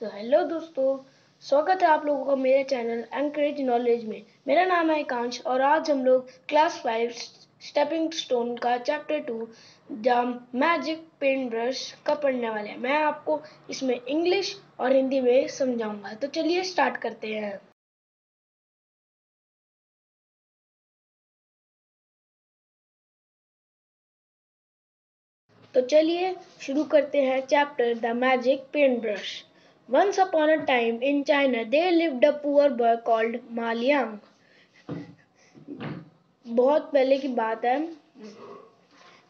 तो हेलो दोस्तों, स्वागत है आप लोगों का मेरे चैनल एंकरेज नॉलेज में। मेरा नाम है एकांश और आज हम लोग क्लास 5 स्टेपिंग स्टोन का chapter 2 the magic paint brush का पढ़ने वाले हैं। मैं आपको इसमें इंग्लिश और हिंदी में समझाऊंगा। तो चलिए स्टार्ट करते हैं। तो चलिए शुरू करते हैं chapter the magic paint brush. Once upon a time in China there lived a poor boy called Ma Liang. बहुत पहले की बात है,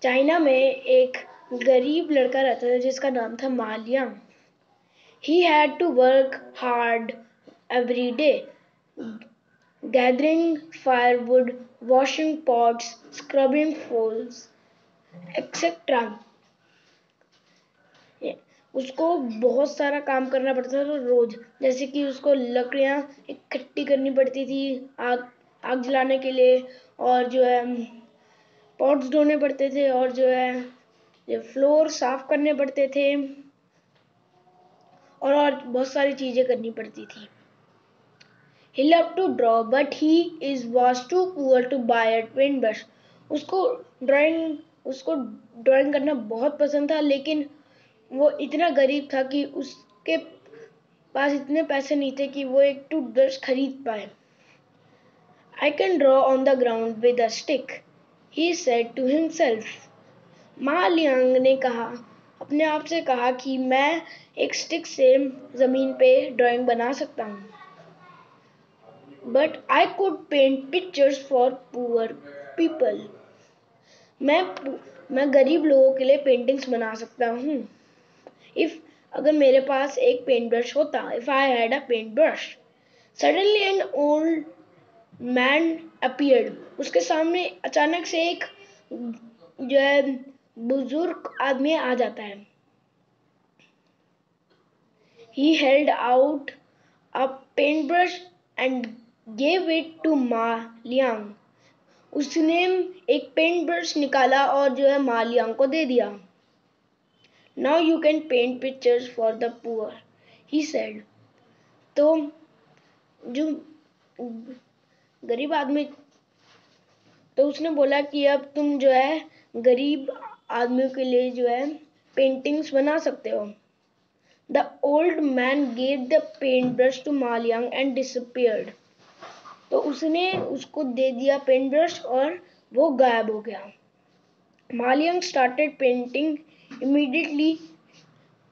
चाइना में एक गरीब लड़का रहता था जिसका नाम था मा Liang. He had to work hard every day, gathering firewood, washing pots, scrubbing floors, etc. उसको बहुत सारा काम करना पड़ता था रोज, जैसे कि उसको लकड़ियां इकट्ठी करनी पड़ती थी आग आग जलाने के लिए, और जो है पॉट्स धोने पड़ते थे, और जो है ये फ्लोर साफ करने पड़ते थे, और बहुत सारी चीजें करनी पड़ती थी। He loved to draw, but he was too poor to buy a paintbrush. उसको ड्राइंग करना बहुत पसंद था, लेकिन वो इतना गरीब था कि उसके पास इतने पैसे नहीं थे कि वो एक टूथब्रश खरीद पाए। I can draw on the ground with a stick, he said to himself. मा लियांग ने अपने आप से कहा कि मैं एक स्टिक से जमीन पे ड्राइंग बना सकता हूँ। But I could paint pictures for poor people. मैं गरीब लोगों के लिए पेंटिंग्स बना सकता हूँ। अगर मेरे पास एक पेंट ब्रश होता, if I had a paint brush. Suddenly an old man appeared. उसके सामने अचानक से एक जो है बुजुर्ग आदमी आ जाता है। He held out a paintbrush and gave it to Ma Liang. उसने एक पेंट ब्रश निकाला और जो है मा लियांग को दे दिया। Now you can paint pictures for the poor, he said. तो जो गरीब आदमी, तो उसने बोला कि अब तुम जो है गरीब आदमियों के लिए जो है पेंटिंग्स बना सकते हो। The old man gave the paintbrush to Ma Liang and disappeared. तो उसने उसको दे दिया पेंट ब्रश और वो गायब हो गया। Ma Liang started painting immediately.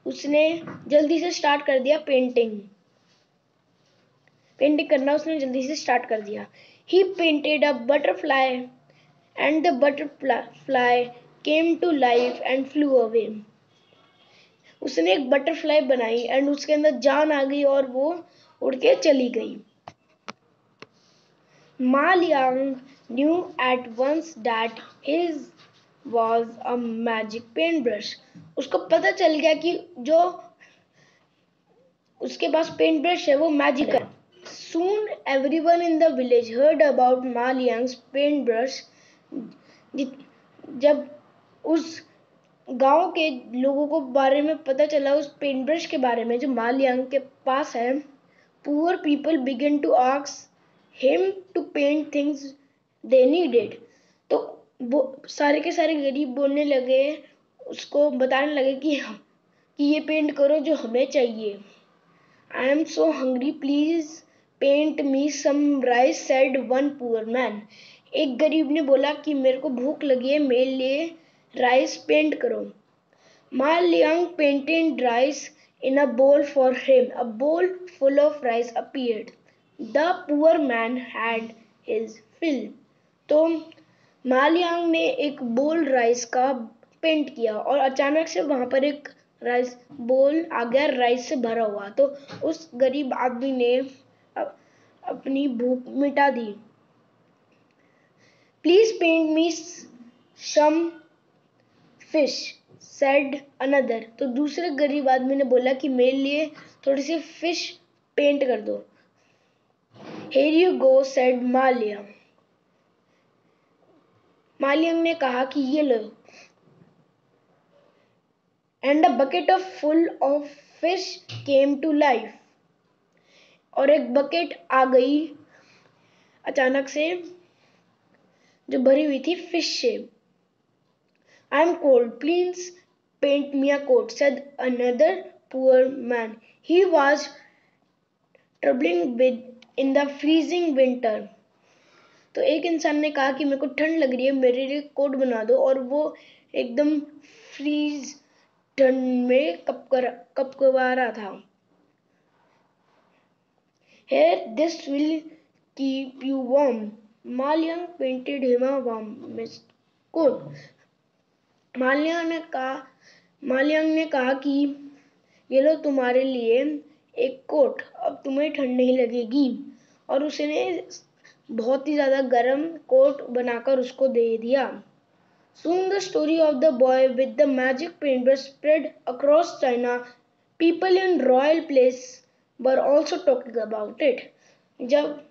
उसने जल्दी से स्टार्ट कर दिया पेंटिंग करना उसने जल्दी से स्टार्ट कर दिया। He painted a butterfly and the butterfly came to life and flew away. उसने एक बटरफ्लाई बनाई एंड उसके अंदर जान आ गई और वो उड़ के चली गई। Ma Liang knew at once that his was a magic paintbrush. उसको पता चल गया कि जो उसके पास पेंट ब्रश है वो मैजिक है। Soon everyone in the village heard about Ma Liang's paintbrush. जब उस गांव के लोगों को बारे में पता चला उस पेंट ब्रश के बारे में जो मा लियांग के पास है, poor people began to ask him to paint things they needed. तो वो सारे के सारे गरीब बोलने लगे, उसको बताने लगे कि ये पेंट करो जो हमें चाहिए। I am so hungry, please paint me some rice, said one poor man. एक गरीब ने बोला कि मेरे को भूख लगी है, मेरे लिए राइस पेंट करो। Ma Liang painted rice in a bowl for him. A bowl full of rice appeared. The poor man had his fill. तो मा लियांग ने एक बोल राइस का पेंट किया और अचानक से वहां पर एक राइस बोल आ गया राइस से भरा हुआ। तो उस गरीब आदमी ने अपनी भूख मिटा दी। Please paint me some fish, said another. तो दूसरे गरीब आदमी ने बोला कि मेरे लिए थोड़ी सी फिश पेंट कर दो। Here you go, said Ma Liang. मा लियांग ने कहा कि ये लो। And a bucket full of fish came to life. और एक बकेट आ गई अचानक से जो भरी हुई थी फिश से. I am cold, please paint me a coat, said another poor man. He was troubling with in the freezing winter. तो एक इंसान ने कहा कि मेरे को ठंड लग रही है, मेरे लिए कोट बना दो, और वो एकदम फ्रीज ठंड में कपकपा रहा था. Here, this will keep you warm. Malyang painted him a warm coat. माल्यां ने कहा कि ये लो तुम्हारे लिए एक कोट, अब तुम्हें ठंड नहीं लगेगी. और उसने बहुत ही ज्यादा गर्म कोट बनाकर उसको दे दिया. Soon the story of the boy with the magic paintbrush spread across China. People in royal place were also talking about it. जब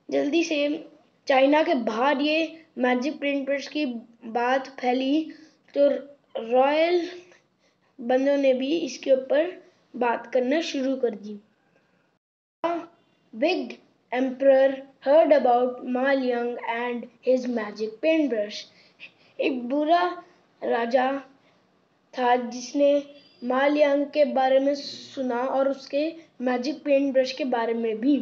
जल्दी से चाइना के बाहर ये मैजिक पेंटब्रश की बात फैली तो रॉयल बंदों ने भी इसके ऊपर बात करना शुरू कर दी. Wicked emperor heard about Ma Liang and his magic paintbrush. एक बुरा राजा था जिसने मा लियांग के बारे में सुना और उसके मैजिक पेंट ब्रश के बारे में भी.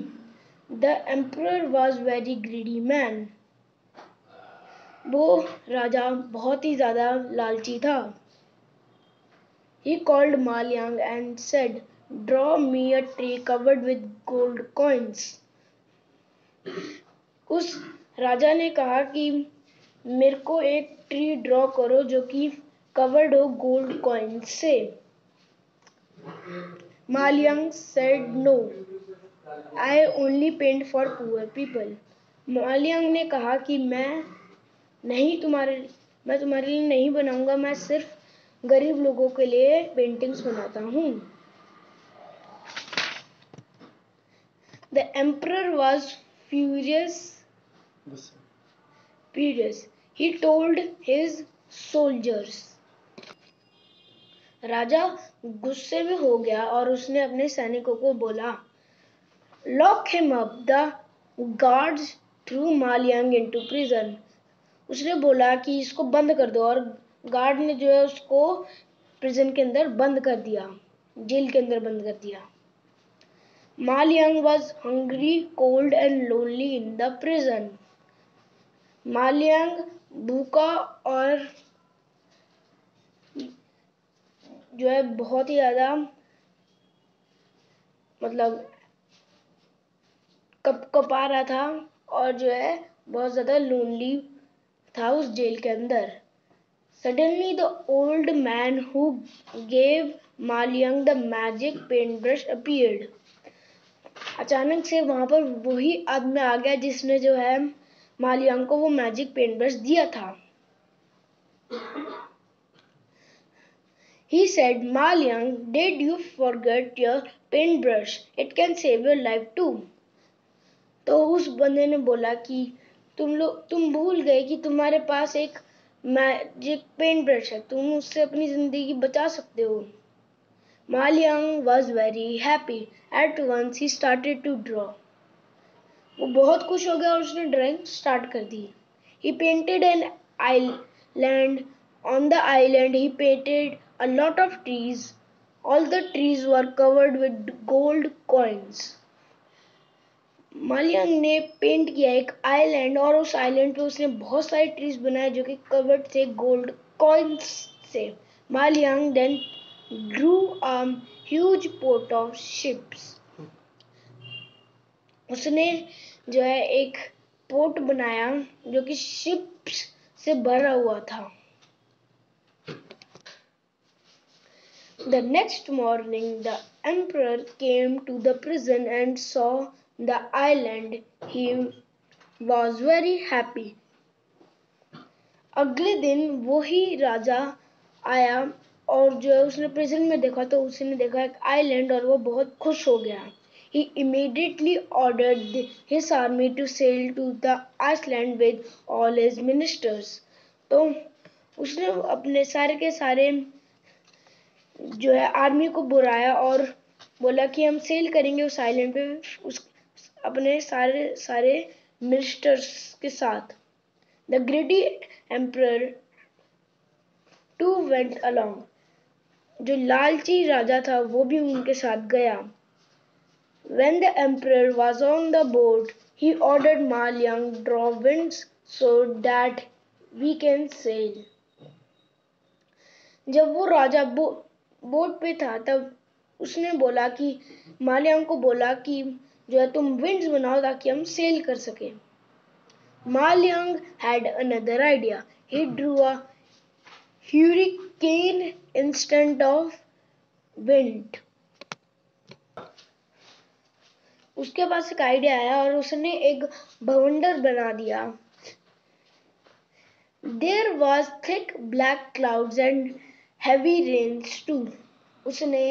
The emperor was very greedy man. वो राजा बहुत ही ज्यादा लालची था. He called Ma Liang and said, "Draw me a tree covered with gold coins." उस राजा ने कहा कि मेरे को एक ट्री ड्रॉ करो जो कि कवर्ड हो गोल्ड कॉइन्स से. Ma Liang said no. I only paint for poor people. Ma Liang ने कहा कि मैं तुम्हारे लिए नहीं बनाऊंगा, मैं सिर्फ गरीब लोगों के लिए पेंटिंग्स बनाता हूँ. The emperor was furious. He told his soldiers. राजा गुस्से में हो गया और उसने अपने सैनिकों को बोला, Lock him up. The guards threw Ma Liang into prison. उसने बोला कि इसको बंद कर दो और गार्ड ने जो है उसको प्रिजन के अंदर बंद कर दिया, जेल के अंदर बंद कर दिया. Ma Liang was hungry, cold and lonely in the prison. Ma Liang भूखा और जो है बहुत ही ज्यादा मतलब कपा रहा था और जो है बहुत ज्यादा लोनली था उस जेल के अंदर. Suddenly the old man who gave Ma Liang the magic paintbrush appeared. अचानक से वहां पर वही आदमी आ गया जिसने जो है Ma Liang को वो मैजिक पेंटब्रश दिया था. He said, Ma Liang, did you forget your paintbrush? It can save your life too. तो उस बंदे ने बोला कि तुम भूल गए कि तुम्हारे पास एक मैजिक पेंट ब्रश है, तुम उससे अपनी जिंदगी बचा सकते हो. Ma Liang was very happy. At once he started to draw. वो बहुत खुश हो गया और उसने ड्राइंग स्टार्ट कर दी. He painted an island. On the island he painted a lot of trees. All the trees were covered with gold coins. Ma Liang ने paint किया एक आइलैंड और उस आइलैंड पे उसने बहुत सारे ट्रीज बनाए जो कि कवर्ड थे गोल्ड कॉइन्स से. Ma Liang then drew a huge pot of ships. उसने जो है एक पोट बनाया जो कि शिप्स से भरा हुआ था. The next morning the emperor came to the prison and saw the island. He was very happy. अगले दिन वही राजा आया और जो उसने प्रिजन में देखा तो उसने देखा एक आइलैंड और वो बहुत खुश हो गया. He immediately ordered his army to sail to the island with all his ministers. तो उसने अपने सारे के सारे जो है आर्मी को बुलाया और बोला कि हम सेल करेंगे उस आइलैंड पे उस अपने सारे सारे मिनिस्टर्स के साथ। The greedy emperor too went along. जो लालची राजा था वो भी उनके साथ गया। When the emperor was on the boat, he ordered Ma Liang draw winds so that we can sail. जब वो राजा बोट पे था तब उसने बोला कि मा लियांग को बोला कि जो है तुम विंड्स बनाओ ताकि हम सेल कर सके। Ma Liang had another idea. He drew a hurricane instead of wind. उसके पास एक आइडिया आया और उसने एक बवंडर बना दिया। There was thick black clouds and heavy rains too. उसने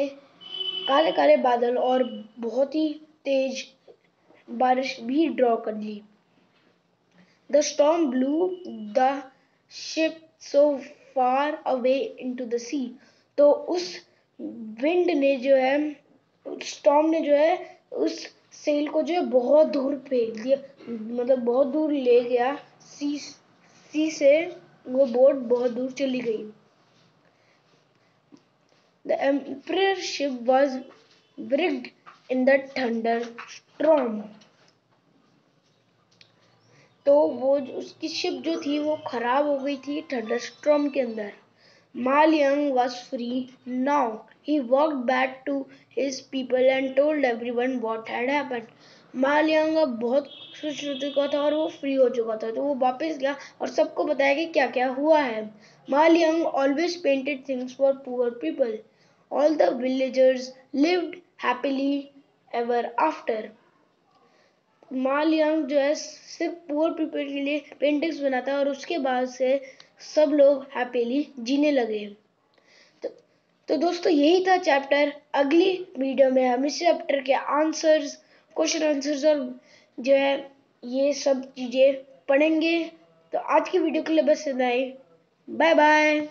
काले काले बादल और बहुत ही तेज बारिश भी ड्रॉ कर ली। The storm blew the ship so far away into the sea. तो उस विंड ने जो है स्टॉर्म ने जो है उस सेल को जो है बहुत दूर फेंक दिया, मतलब बहुत दूर ले गया। सी से वो बोट बहुत दूर चली गई। The emperor ship was wrecked in the thunderstorm. तो वो उसकी शिप जो थी वो खराब हो गई थी थंडरस्टॉर्म के अंदर। Ma Liang was free now. He walked back to his people and told everyone what had happened. Ma Liang अब बहुत खुश हो चुका था और वो फ्री हो चुका था, तो वो वापस गया और सबको बताया कि क्या क्या हुआ है। Ma Liang always painted things for poor people. All the villagers lived happily ever after. मा लियांग जो है सिर्फ पुअर पीपल के लिए पेंटिंग्स बनाता है और उसके बाद से सब लोग हैप्पीली जीने लगे। तो दोस्तों यही था चैप्टर। अगली वीडियो में हम इस चैप्टर के आंसर्स, क्वेश्चन आंसर्स और जो है ये सब चीजें पढ़ेंगे। तो आज की वीडियो के लिए बस इतना ही। Bye bye.